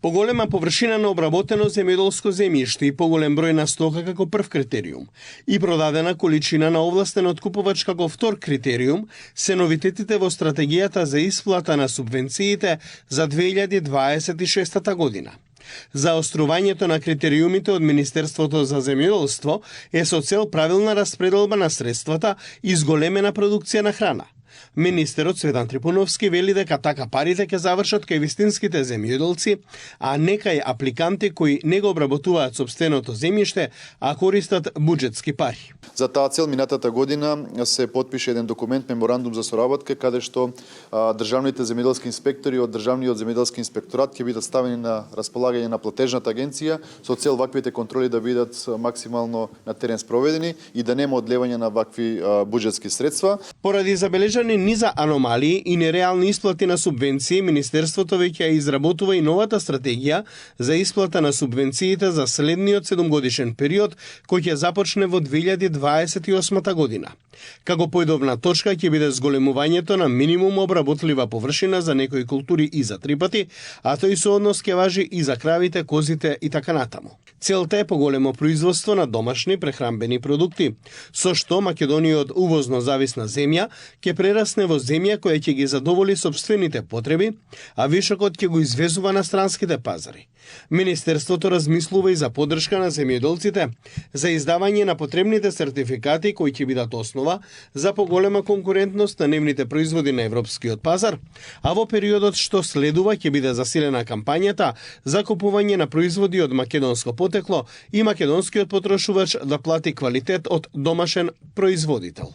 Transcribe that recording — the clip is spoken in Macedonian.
Поголема површина на обработено земјоделско земјиште и поголем број на стока како прв критериум и продадена количина на овластен откупувач како втор критериум се новитетите во стратегијата за исплата на субвенциите за 2026 година. Заострувањето на критериумите од Министерството за земјоделство е со цел правилна распределба на средствата и зголемена продукција на храна. Министерот Цветан Трипуновски вели дека така парите ќе завршат кај вистинските земјоделци, а не кај апликанти кои не го обработуваат сопственото земјиште, а користат буџетски пари. За таа цел минатата година се потпише еден документ, меморандум за соработка, каде што државните земјоделски инспектори од Државниот земјоделски инспекторат ќе бидат ставени на располагање на платежната агенција со цел ваквите контроли да бидат максимално на терен спроведени и да нема одлевање на вакви буџетски средства. Поради забележани низа аномалии и нереални исплати на субвенции, Министерството веќе изработува и новата стратегија за исплата на субвенциите за следниот 7-годишен период, кој ќе започне во 2028 година. Како поидовна точка ќе биде зголемувањето на минимум обработлива површина за некои култури и за 3 пати, а тој сооднос ќе важи и за кравите, козите и така натаму. Целта е поголемо производство на домашни прехранбени продукти, со што Македонија од увозно зависна земја ќе прерасне во земја која ќе ги задоволи сопствените потреби, а вишокот ќе го извезува на странските пазари. Министерството размислува и за поддршка на земјоделците за издавање на потребните сертификати кои ќе бидат основа за поголема конкурентност на нивните производи на европскиот пазар, а во периодот што следува ќе биде засилена кампањата за купување на производи од македонско потекло и македонскиот потрошувач да плати квалитет од домашен производител.